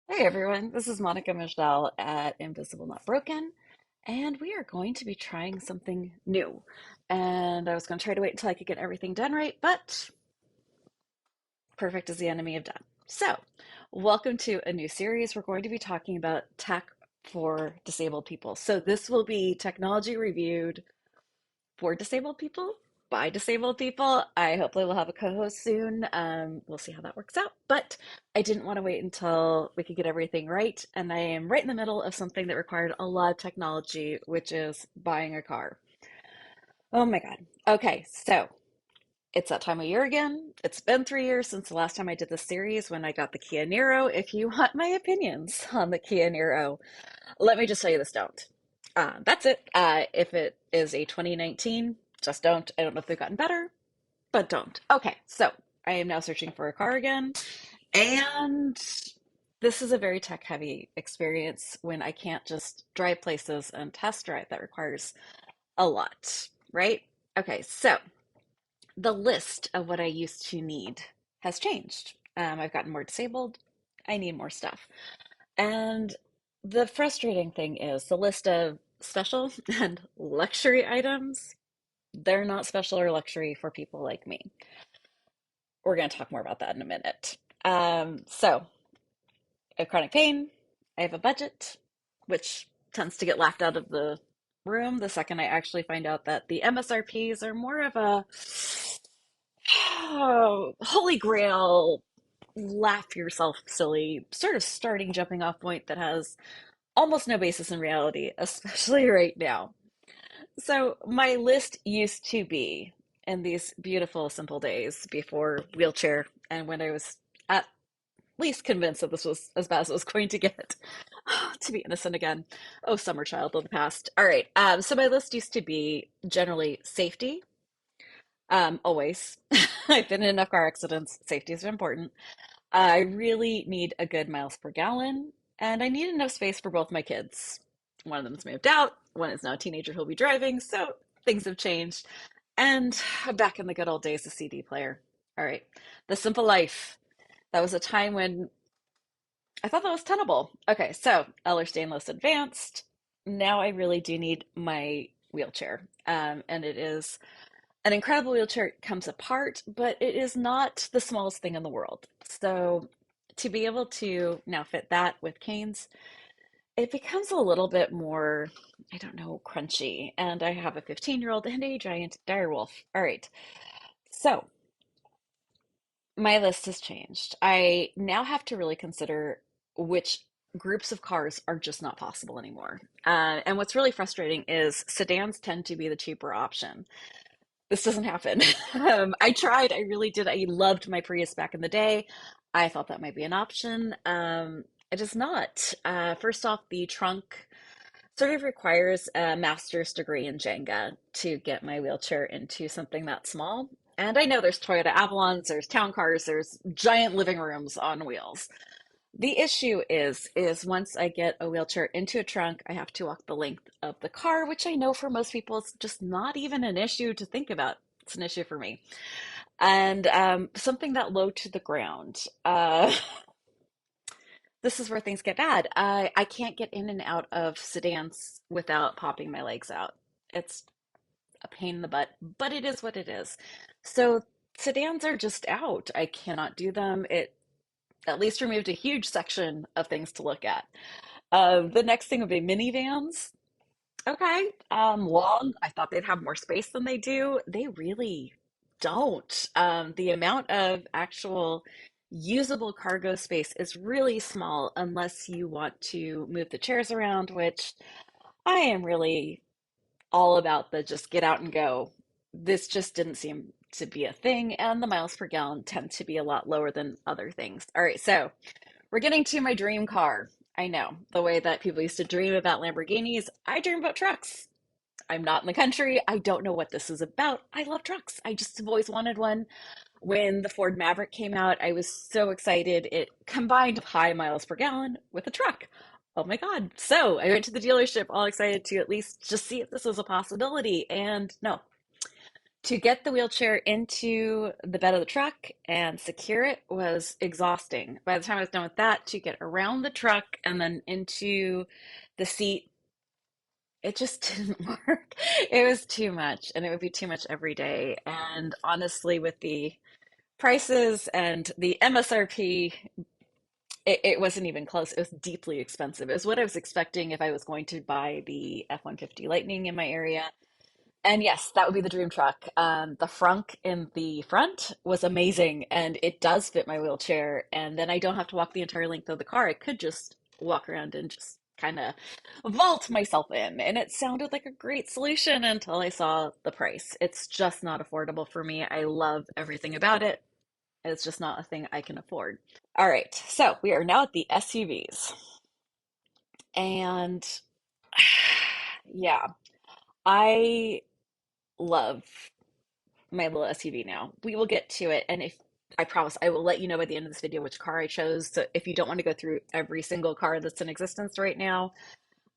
Hey everyone, this is Monica Michelle at Invisible Not Broken, and we are going to be trying something new. And I was going to try to wait until I could get everything done right, but perfect is the enemy of done. So, welcome to a new series. We're going to be talking about tech for disabled people. So, this will be technology reviewed for disabled people by disabled people. I hopefully will have a co-host soon. We'll see how that works out. But I didn't want to wait until we could get everything right. And I am right in the middle of something that required a lot of technology, which is buying a car. Oh my God. Okay, so it's that time of year again. It's been 3 years since the last time I did this series when I got the Kia Niro. If you want my opinions on the Kia Niro, let me just tell you this, don't. That's it. If it is a 2019, just don't. I don't know if they've gotten better, but don't. Okay, so I am now searching for a car again, and this is a very tech heavy experience when I can't just drive places and test drive. That requires a lot, right? Okay, so the list of what I used to need has changed. I've gotten more disabled. I need more stuff. And the frustrating thing is the list of special and luxury items, they're not special or luxury for people like me. We're going to talk more about that in a minute. So, I have chronic pain, I have a budget, which tends to get laughed out of the room the second I actually find out that the MSRPs are more of a holy grail, laugh yourself silly, sort of starting jumping off point that has almost no basis in reality, especially right now. So, my list used to be in these beautiful, simple days before wheelchair, and when I was at least convinced that this was as bad as it was going to get. To be innocent again. Oh, summer child of the past. All right. So, my list used to be generally safety. Always. I've been in enough car accidents. Safety is important. I really need a good miles per gallon, and I need enough space for both my kids. One of them has moved out, one is now a teenager who'll be driving, so things have changed. And I'm back in the good old days of CD player. All right. The Simple Life. That was a time when I thought that was tenable. Okay, so Ehlers-Danlos advanced. Now I really do need my wheelchair. And it is an incredible wheelchair. It comes apart, but it is not the smallest thing in the world. So to be able to now fit that with canes, it becomes a little bit more, I don't know, crunchy. And I have a 15-year-old and a giant direwolf. All right. So my list has changed. I now have to really consider which groups of cars are just not possible anymore. And what's really frustrating is sedans tend to be the cheaper option. This doesn't happen. I tried, I really did. I loved my Prius back in the day. I thought that might be an option. It is not. First off, the trunk sort of requires a master's degree in Jenga to get my wheelchair into something that small. And I know there's Toyota Avalons, there's town cars, there's giant living rooms on wheels. The issue is once I get a wheelchair into a trunk, I have to walk the length of the car, which I know for most people is just not even an issue to think about. It's an issue for me. And something that low to the ground. This is where things get bad. I can't get in and out of sedans without popping my legs out. It's a pain in the butt, but it is what it is. So sedans are just out. I cannot do them. It at least removed a huge section of things to look at. The next thing would be minivans. Okay, long. I thought they'd have more space than they do. They really don't. The amount of actual usable cargo space is really small unless you want to move the chairs around, which I am really all about the just get out and go. This just didn't seem to be a thing, and the miles per gallon tend to be a lot lower than other things. All right, so we're getting to my dream car. I know the way that people used to dream about Lamborghinis, I dream about trucks. I'm not in the country. I don't know what this is about. I love trucks. I just have always wanted one. When the Ford Maverick came out, I was so excited. It combined high miles per gallon with a truck. Oh my God. So I went to the dealership all excited to at least just see if this was a possibility. And no, To get the wheelchair into the bed of the truck and secure it was exhausting. By the time I was done with that, to get around the truck and then into the seat, it just didn't work. It was too much, and it would be too much every day. And honestly, with the prices and the MSRP, it wasn't even close. It was deeply expensive. It was what I was expecting if I was going to buy the F-150 Lightning in my area. And yes, that would be the dream truck. The frunk in the front was amazing, and it does fit my wheelchair. And then I don't have to walk the entire length of the car. I could just walk around and just kind of vault myself in. And it sounded like a great solution until I saw the price. It's just not affordable for me. I love everything about it. It's just not a thing I can afford. All right, so we are now at the SUVs. And yeah, I love my little SUV now. We will get to it. And if I promise, I will let you know by the end of this video which car I chose. So if you don't want to go through every single car that's in existence right now,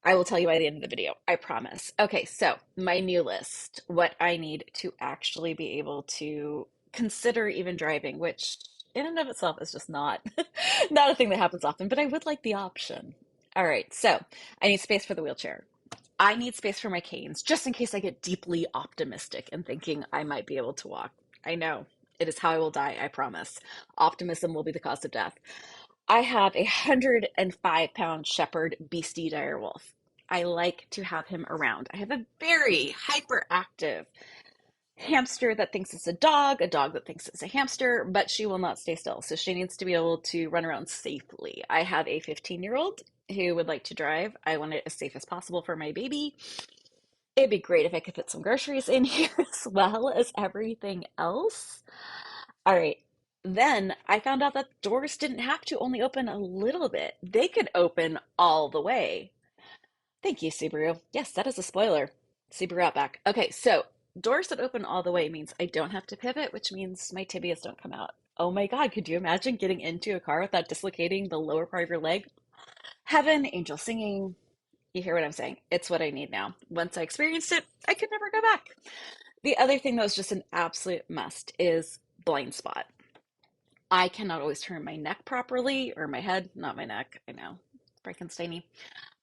I will tell you by the end of the video. I promise. Okay, so my new list, what I need to actually be able to consider even driving, which in and of itself is just not not a thing that happens often, but I would like the option. All right, so I need space for the wheelchair. I need space for my canes, just in case I get deeply optimistic and thinking I might be able to walk. I know. It is how I will die, I promise. Optimism will be the cause of death. I have a 105-pound shepherd beastie dire wolf. I like to have him around. I have a very hyperactive hamster that thinks it's a dog that thinks it's a hamster, but she will not stay still. So she needs to be able to run around safely. I have a 15-year-old who would like to drive. I want it as safe as possible for my baby. It'd be great if I could fit some groceries in here as well as everything else. All right. Then I found out that doors didn't have to only open a little bit. They could open all the way. Thank you, Subaru. Yes, that is a spoiler. Subaru Outback. Okay, so doors that open all the way means I don't have to pivot, which means my tibias don't come out. Oh my God, could you imagine getting into a car without dislocating the lower part of your leg? Heaven, angel singing. You hear what I'm saying? It's what I need now. Once I experienced it, I could never go back. The other thing that was just an absolute must is blind spot. I cannot always turn my neck properly, or my head, not my neck. I know, Frankensteiny.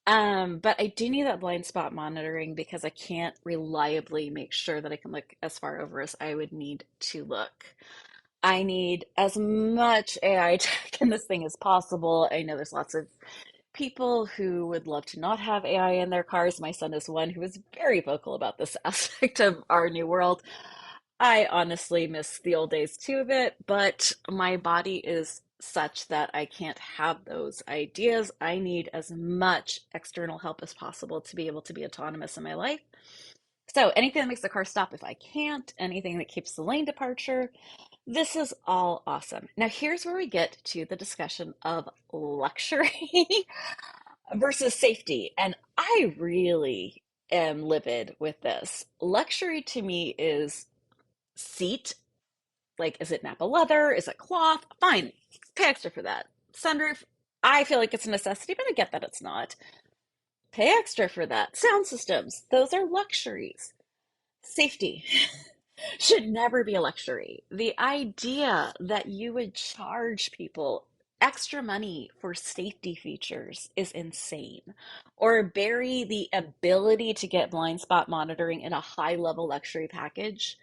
But I do need that blind spot monitoring because I can't reliably make sure that I can look as far over as I would need to look. I need as much AI tech in this thing as possible. I know there's lots of people who would love to not have AI in their cars. My son is one who is very vocal about this aspect of our new world. I honestly miss the old days too a bit, but my body is such that I can't have those ideas. I need as much external help as possible to be able to be autonomous in my life. So anything that makes the car stop if I can't, anything that keeps the lane departure, this is all awesome. Now here's where we get to the discussion of luxury versus safety. And I really am livid with this. Luxury to me is seat. Like, is it Napa leather? Is it cloth? Fine, pay extra for that. Sunroof, I feel like it's a necessity, but I get that it's not. Pay extra for that. Sound systems, those are luxuries. Safety should never be a luxury. The idea that you would charge people extra money for safety features is insane. Or bury the ability to get blind spot monitoring in a high level luxury package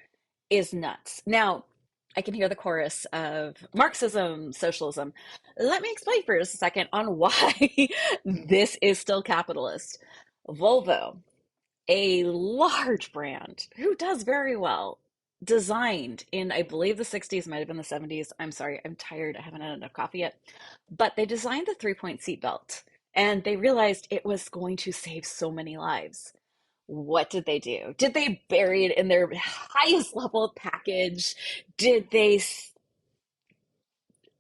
is nuts. Now, I can hear the chorus of Marxism, socialism. Let me explain for just a second on why this is still capitalist. Volvo, a large brand who does very well, designed in, I believe, the 60s, might have been the 70s. I'm sorry, I'm tired. I haven't had enough coffee yet. But they designed the 3-point seatbelt and they realized it was going to save so many lives. What did they do? Did they bury it in their highest level package? Did they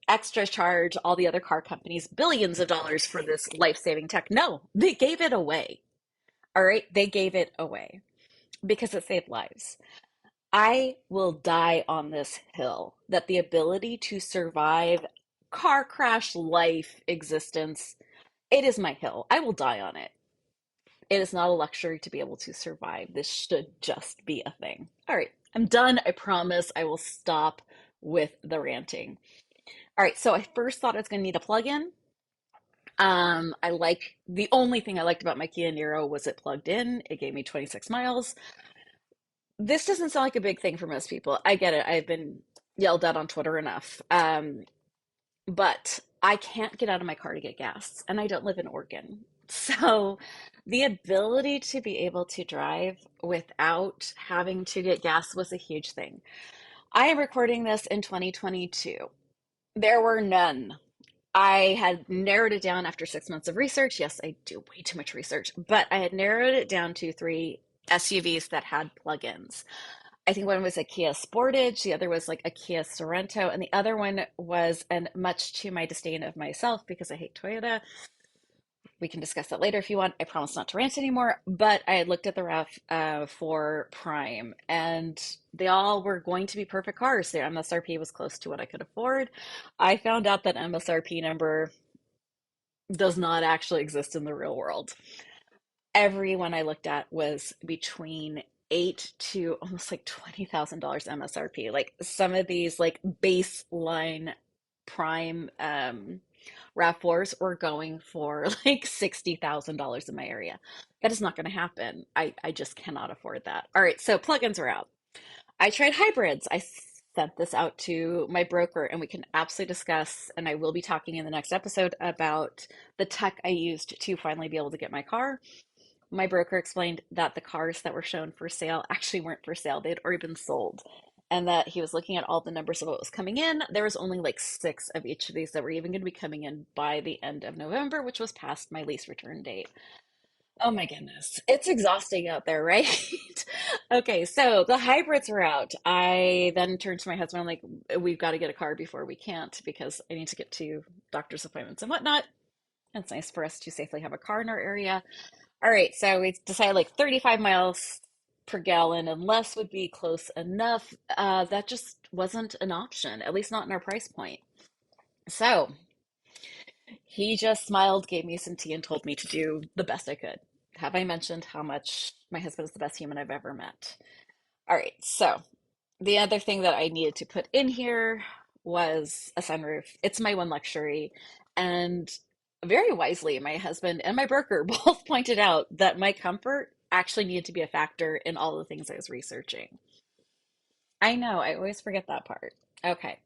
extra charge all the other car companies billions of dollars for this life-saving tech? No, they gave it away. All right, they gave it away because it saved lives. I will die on this hill that the ability to survive car crash life existence, it is my hill. I will die on it. It is not a luxury to be able to survive. This should just be a thing. All right. I'm done. I promise I will stop with the ranting. All right, so I first thought I was going to need a plug-in. The only thing I liked about my Kia Niro was it plugged in. It gave me 26 miles. This doesn't sound like a big thing for most people. I get it. I've been yelled at on Twitter enough. But I can't get out of my car to get gas, and I don't live in Oregon. So the ability to be able to drive without having to get gas was a huge thing. I am recording this in 2022. There were none. I had narrowed it down after 6 months of research. Yes, I do way too much research, but I had narrowed it down to three SUVs that had plugins. I think one was a Kia Sportage, the other was like a Kia Sorento, and the other one was, and much to my disdain of myself because I hate Toyota. We can discuss that later if you want. I promise not to rant anymore. But I had looked at the RAF for Prime, and they all were going to be perfect cars. Their MSRP was close to what I could afford. I found out that MSRP number does not actually exist in the real world. Everyone I looked at was between eight to almost like $20,000 MSRP. Like some of these like baseline prime RAV4s were going for like $60,000 in my area. That is not going to happen. I just cannot afford that. All right, so plugins are out. I tried hybrids. I sent this out to my broker, and we can absolutely discuss, and I will be talking in the next episode about the tech I used to finally be able to get my car. My broker explained that the cars that were shown for sale actually weren't for sale. They had already been sold. And that he was looking at all the numbers of what was coming in. There was only like six of each of these that were even going to be coming in by the end of November, which was past my lease return date. Oh my goodness. It's exhausting out there, right? Okay, so the hybrids were out. I then turned to my husband. I'm like, we've got to get a car before we can't because I need to get to doctor's appointments and whatnot. It's nice for us to safely have a car in our area. All right, so we decided like 35 miles per gallon and less would be close enough. That just wasn't an option, at least not in our price point. So he just smiled, gave me some tea, and told me to do the best I could. Have I mentioned how much my husband is the best human I've ever met? All right, so the other thing that I needed to put in here was a sunroof. It's my one luxury. And very wisely, my husband and my broker both pointed out that my comfort actually needed to be a factor in all the things I was researching. I know, I always forget that part. Okay.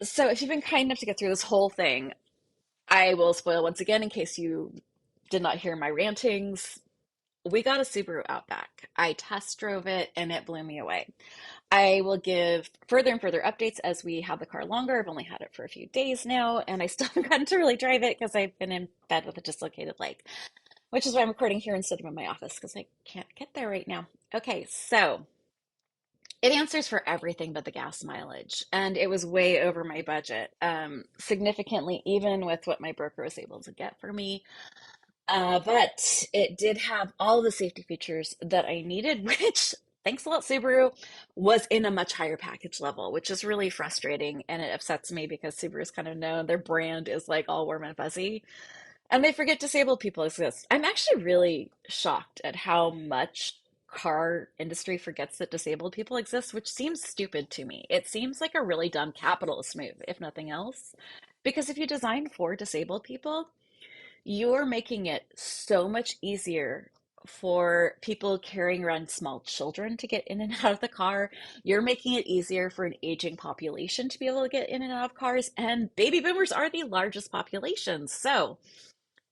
So if you've been kind enough to get through this whole thing, I will spoil once again in case you did not hear my rantings. We got a Subaru Outback. I test drove it and it blew me away. I will give further and further updates as we have the car longer. I've only had it for a few days now, and I still haven't gotten to really drive it because I've been in bed with a dislocated leg, which is why I'm recording here instead of in my office because I can't get there right now. Okay, so it answers for everything but the gas mileage, and it was way over my budget, significantly, even with what my broker was able to get for me. But it did have all the safety features that I needed, which, thanks a lot, Subaru, was in a much higher package level, which is really frustrating. And it upsets me because Subaru is kind of known, their brand is like all warm and fuzzy, and they forget disabled people exist. I'm actually really shocked at how much car industry forgets that disabled people exist, which seems stupid to me. It seems like a really dumb capitalist move, if nothing else. Because if you design for disabled people, you're making it so much easier for people carrying around small children to get in and out of the car. You're making it easier for an aging population to be able to get in and out of cars. And baby boomers are the largest populations. So,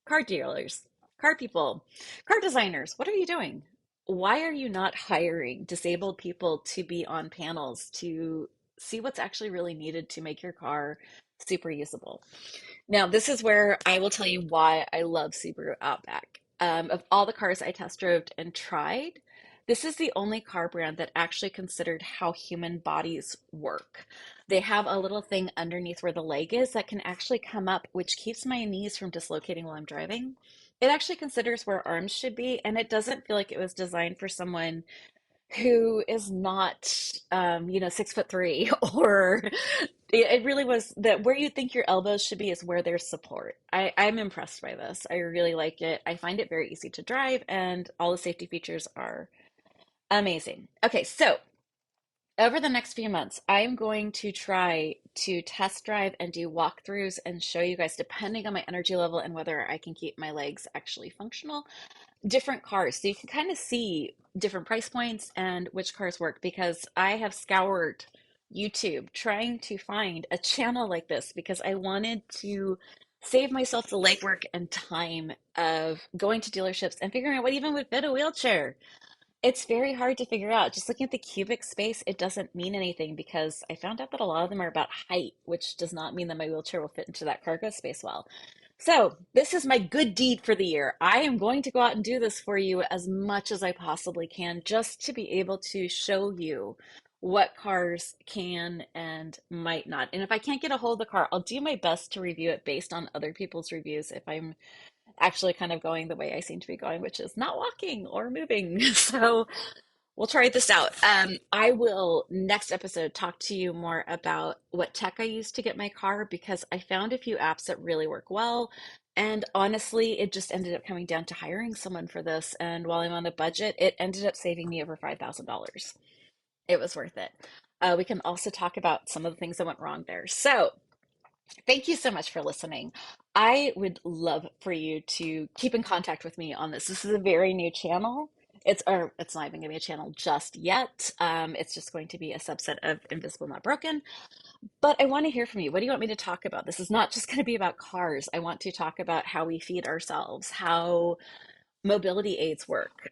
car dealers, car people, car designers, what are you doing? Why are you not hiring disabled people to be on panels to see what's actually really needed to make your car super usable? Now, this is where I will tell you why I love Subaru Outback. Of all the cars I test drove and tried, this is the only car brand that actually considered how human bodies work. They have a little thing underneath where the leg is that can actually come up, which keeps my knees from dislocating while I'm driving. It actually considers where arms should be, and it doesn't feel like it was designed for someone who is not 6'3" or it really was that where you think your elbows should be is where there's support. I'm impressed by this. I really like it. I find it very easy to drive, and all the safety features are amazing. Okay, so Over the next few months, I am going to try to test drive and do walkthroughs and show you guys, depending on my energy level and whether I can keep my legs actually functional, different cars. So you can kind of see different price points and which cars work because I have scoured YouTube trying to find a channel like this because I wanted to save myself the legwork and time of going to dealerships and figuring out what even would fit a wheelchair. It's very hard to figure out. Just looking at the cubic space, it doesn't mean anything because I found out that a lot of them are about height, which does not mean that my wheelchair will fit into that cargo space well. So, this is my good deed for the year. I am going to go out and do this for you as much as I possibly can just to be able to show you what cars can and might not. And if I can't get a hold of the car, I'll do my best to review it based on other people's reviews if I'm actually kind of going the way I seem to be going, which is not walking or moving. So we'll try this out. I will next episode talk to you more about what tech I use to get my car because I found a few apps that really work well. And honestly, it just ended up coming down to hiring someone for this. And while I'm on a budget, it ended up saving me over $5,000. It was worth it. We can also talk about some of the things that went wrong there. So, thank you so much for listening. I would love for you to keep in contact with me on this. This is a very new channel. It's not even going to be a channel just yet. It's just going to be a subset of Invisible Not Broken. But I want to hear from you. What do you want me to talk about? This is not just going to be about cars. I want to talk about how we feed ourselves, how mobility aids work,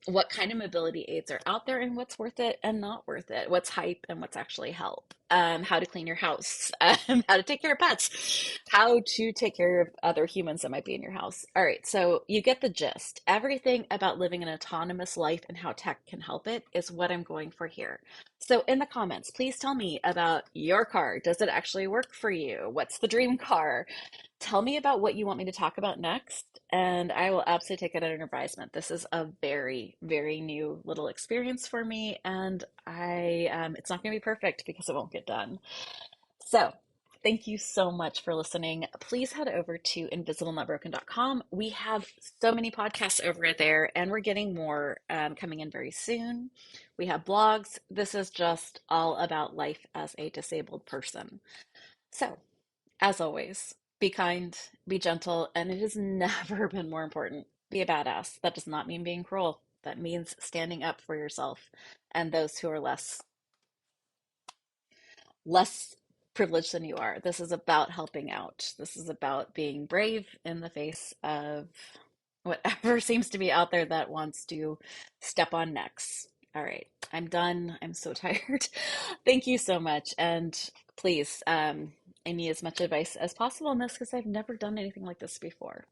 what kind of mobility aids are out there and what's worth it and not worth it, what's hype and what's actually help, how to clean your house, how to take care of pets, how to take care of other humans that might be in your house. All right, so you get the gist. Everything about living an autonomous life and how tech can help it is what I'm going for here. So in the comments, please tell me about your car. Does it actually work for you? What's the dream car? Tell me about what you want me to talk about next, and I will absolutely take it under advisement. This is a very, very new little experience for me, and it's not going to be perfect because it won't get done. So, thank you so much for listening. Please head over to invisiblenotbroken.com. We have so many podcasts over there, and we're getting more coming in very soon. We have blogs. This is just all about life as a disabled person. So, as always, be kind, be gentle, and it has never been more important. Be a badass. That does not mean being cruel. That means standing up for yourself and those who are less privileged than you are. This is about helping out. This is about being brave in the face of whatever seems to be out there that wants to step on necks. All right, I'm done. I'm so tired. Thank you so much. And please, I need as much advice as possible on this because I've never done anything like this before.